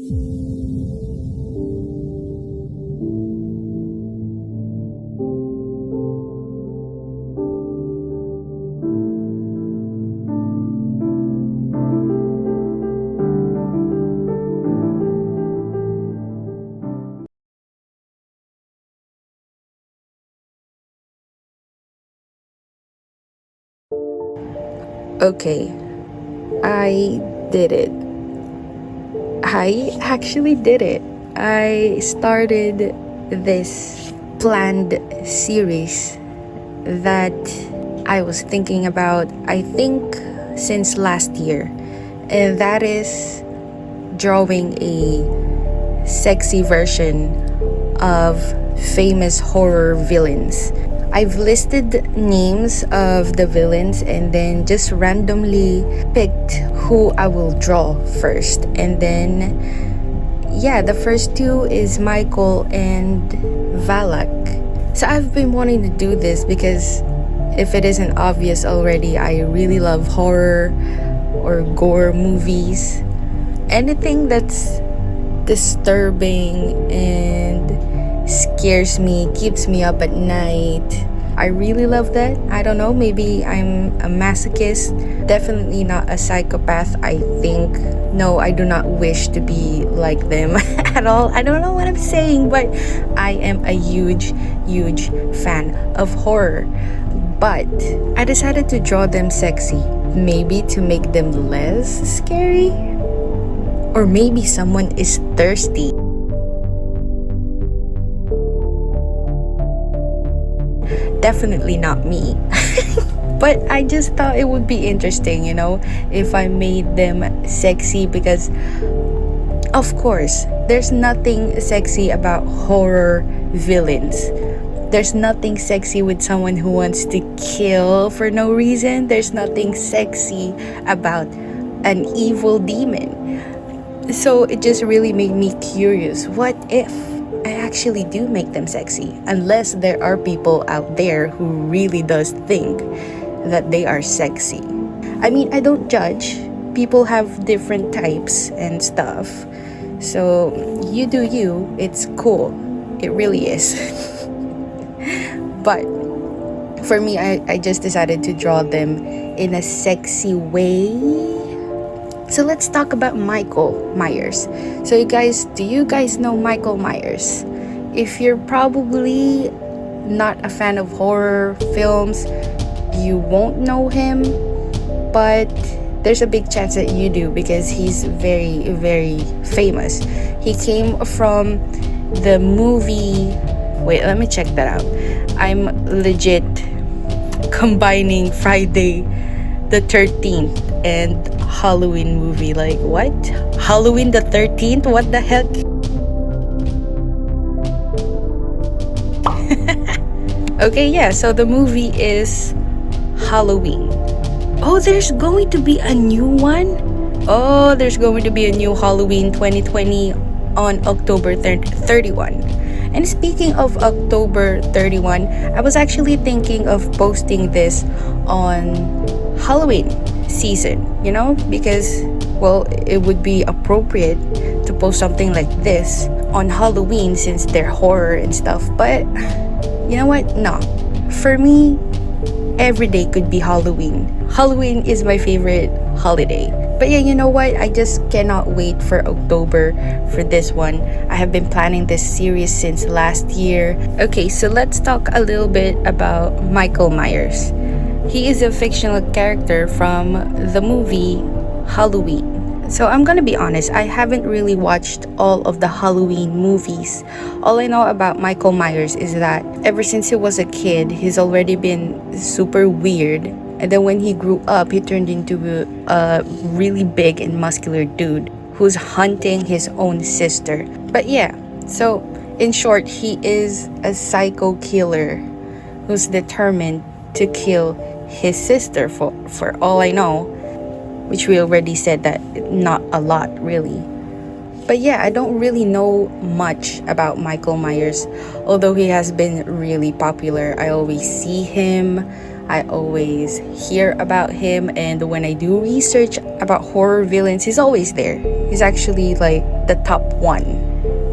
Okay, I did it. I actually did it. I started this planned series that I was thinking about, I think, since last year. And that is drawing a sexy version of famous horror villains. I've listed names of the villains and then just randomly picked who I will draw first. And then, yeah, the first two is Michael and Valak. So I've been wanting to do this because if it isn't obvious already, I really love horror or gore movies. Anything that's disturbing and scares me, keeps me up at night. I really love that. I don't know, maybe I'm a masochist. Definitely not a psychopath, I think. No, I do not wish to be like them at all. I don't know what I'm saying, but I am a huge, huge fan of horror. But I decided to draw them sexy. Maybe to make them less scary? Or maybe someone is thirsty. Definitely not me. But I just thought it would be interesting, if I made them sexy because, of course, there's nothing sexy about horror villains. There's nothing sexy with someone who wants to kill for no reason. There's nothing sexy about an evil demon. So it just really made me curious. What if I actually do make them sexy? Unless there are people out there who really does think that they are sexy. I mean, I don't judge. People have different types and stuff. So you do you. It's cool. It really is. But for me, I just decided to draw them in a sexy way. So let's talk about Michael Myers. So do you guys know Michael Myers? If you're probably not a fan of horror films, you won't know him, but there's a big chance that you do because he's very, very famous. He came from the movie. Wait, let me check that out. I'm legit combining Friday the 13th and Halloween movie. Like, what? Halloween the 13th? What the heck? Okay, yeah, so the movie is Halloween. Oh, there's going to be a new one? Oh, there's going to be a new Halloween 2020 on October 31. And speaking of October 31, I was actually thinking of posting this on Halloween season, because, well, it would be appropriate to post something like this on Halloween since they're horror and stuff. But you know what? No. For me, every day could be Halloween. Halloween is my favorite holiday. But yeah, you know what? I just cannot wait for October for this one. I have been planning this series since last year. Okay, so let's talk a little bit about Michael Myers. He is a fictional character from the movie Halloween. So I'm gonna be honest, I haven't really watched all of the Halloween movies. All I know about Michael Myers is that ever since he was a kid, he's already been super weird. And then when he grew up, he turned into a really big and muscular dude who's hunting his own sister. But yeah, so in short, he is a psycho killer who's determined to kill his sister for all I know, which we already said that not a lot really. But yeah, I don't really know much about Michael Myers, although he has been really popular. I always see him, I always hear about him, and when I do research about horror villains, he's always there. He's actually like the top one.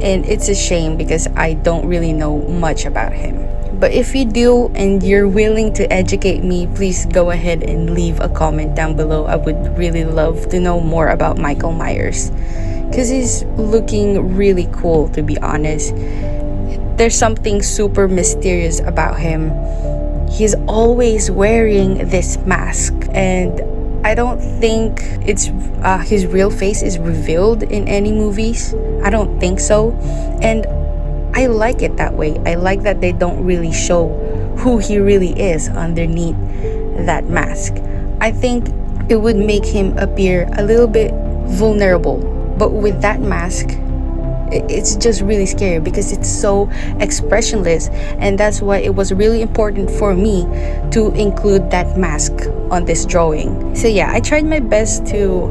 And it's a shame because I don't really know much about him. But if you do and you're willing to educate me, please go ahead and leave a comment down below. I would really love to know more about Michael Myers, because he's looking really cool, to be honest. There's something super mysterious about him. He's always wearing this mask, and I don't think it's his real face is revealed in any movies. I don't think so. And I like it that way. I like that they don't really show who he really is underneath that mask. I think it would make him appear a little bit vulnerable. But with that mask, it's just really scary because it's so expressionless, and that's why it was really important for me to include that mask on this drawing. So yeah, I tried my best to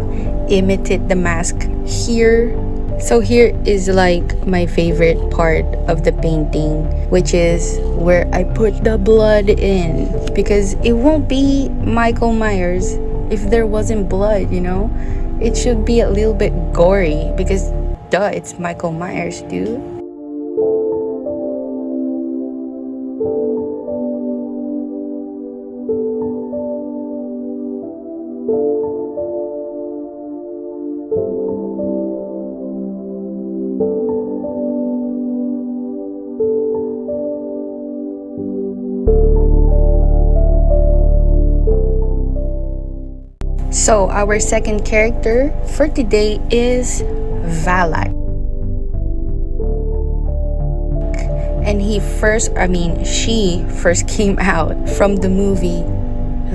imitate the mask here. So here is like my favorite part of the painting, which is where I put the blood in, because it won't be Michael Myers if there wasn't blood, you know. It should be a little bit gory because duh, it's Michael Myers, dude. So our second character for today is Valak. And she first came out from the movie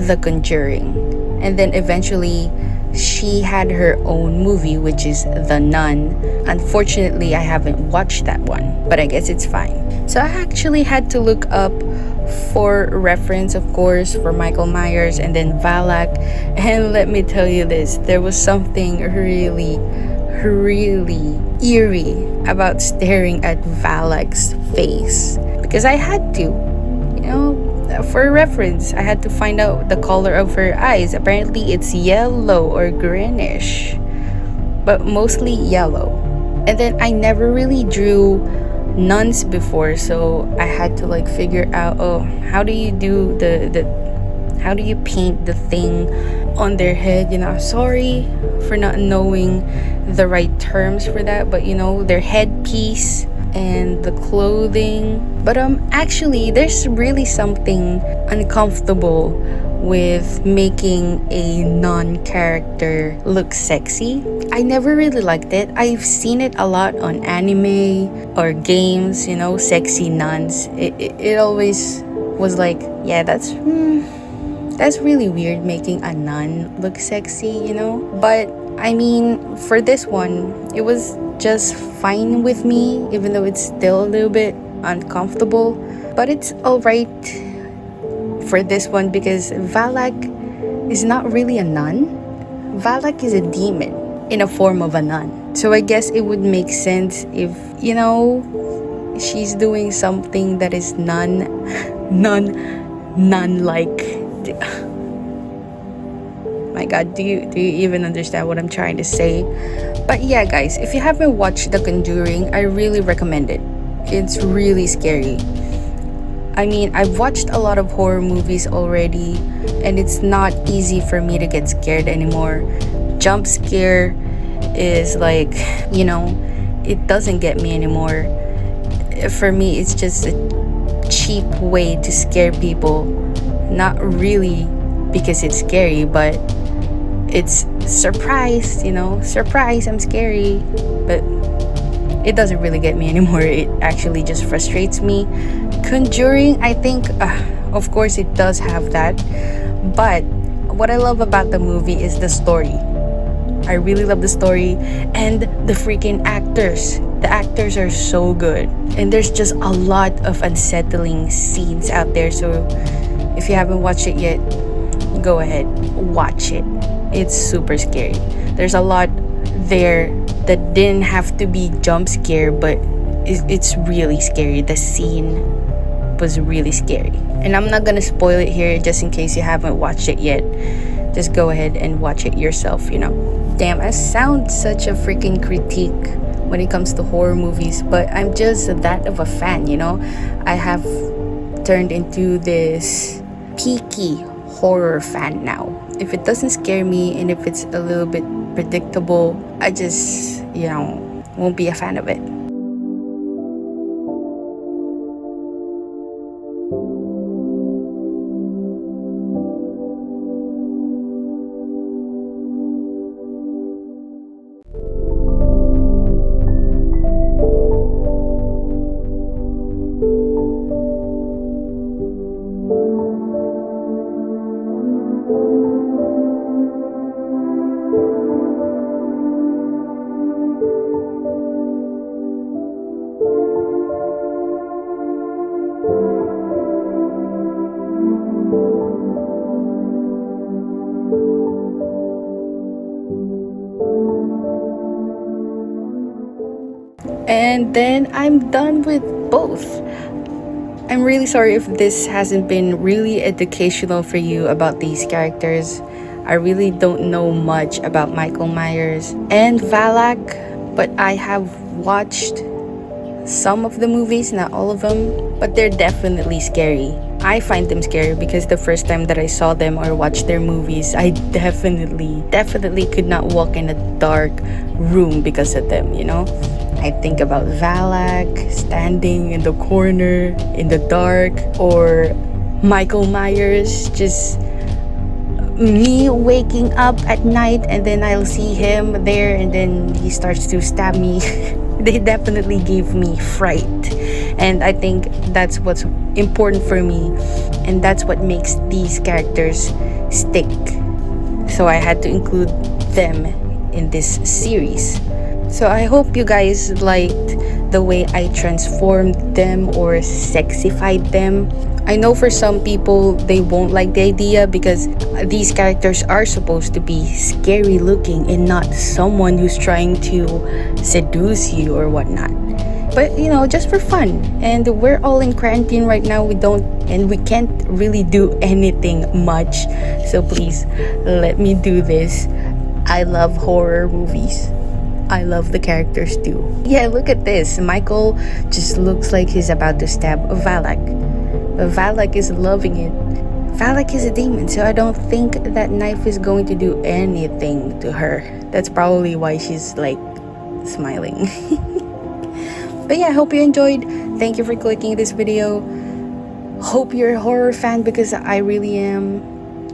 The Conjuring. And then eventually she had her own movie, which is The Nun. Unfortunately, I haven't watched that one, but I guess it's fine. So I actually had to look up for reference, of course, for Michael Myers and then Valak. And let me tell you this, there was something really eerie about staring at Valak's face, because I had to, you know, for reference, I had to find out the color of her eyes. Apparently it's yellow or greenish, but mostly yellow. And then I never really drew nuns before, so I had to like figure out, oh, how do you do how do you paint the thing on their head, you know. Sorry for not knowing the right terms for that, but you know, their headpiece and the clothing. But actually there's really something uncomfortable with making a non-character look sexy. I never really liked it. I've seen it a lot on anime or games, you know, sexy nuns. It always was like, yeah, that's really weird, making a nun look sexy, you know. But I mean, for this one, it was just fine with me, even though it's still a little bit uncomfortable. But it's alright for this one because Valak is not really a nun. Valak is a demon in a form of a nun. So I guess it would make sense if, you know, she's doing something that is nun-like. My god, do you even understand what I'm trying to say? But yeah, guys, if you haven't watched The Conjuring, I really recommend it. It's really scary. I mean, I've watched a lot of horror movies already, and it's not easy for me to get scared anymore. Jump scare is like, you know, it doesn't get me anymore. For me, it's just a cheap way to scare people. Not really because it's scary, but it's surprise, you know, surprise, I'm scary. But it doesn't really get me anymore. It actually just frustrates me. Conjuring, I think, of course it does have that, but what I love about the movie is the story. I really love the story and the freaking actors. The actors are so good, and there's just a lot of unsettling scenes out there. So if you haven't watched it yet, go ahead, watch it. It's super scary. There's a lot there that didn't have to be jump scare, but it's really scary. The scene it was really scary. And I'm not gonna spoil it here just in case you haven't watched it yet. Just go ahead and watch it yourself, you know. Damn, I sound such a freaking critique when it comes to horror movies, but I'm just that of a fan, you know. I have turned into this peaky horror fan now. If it doesn't scare me and if it's a little bit predictable, I just, you know, won't be a fan of it. And then I'm done with both. I'm really sorry if this hasn't been really educational for you about these characters. I really don't know much about Michael Myers and Valak, but I have watched some of the movies, not all of them, but they're definitely scary. I find them scary because the first time that I saw them or watched their movies, I definitely could not walk in a dark room because of them, you know? I think about Valak standing in the corner in the dark, or Michael Myers, just me waking up at night and then I'll see him there and then he starts to stab me. They definitely gave me fright. And I think that's what's important for me, and that's what makes these characters stick. So I had to include them in this series. So I hope you guys liked the way I transformed them or sexified them. I know for some people they won't like the idea because these characters are supposed to be scary looking and not someone who's trying to seduce you or whatnot. But you know, just for fun. And we're all in quarantine right now. We can't really do anything much. So please let me do this. I love horror movies. I love the characters too. Yeah, look at this. Michael just looks like he's about to stab Valak. But Valak is loving it. Valak is a demon, so I don't think that knife is going to do anything to her. That's probably why she's like smiling. But yeah, I hope you enjoyed. Thank you for clicking this video. Hope you're a horror fan because I really am.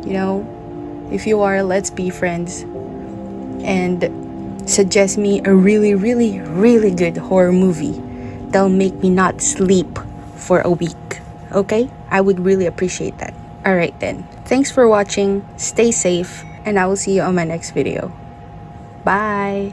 You know, if you are, let's be friends. And suggest me a really good horror movie that'll make me not sleep for a week. Okay? I would really appreciate that. Alright then. Thanks for watching. Stay safe. And I will see you on my next video. Bye.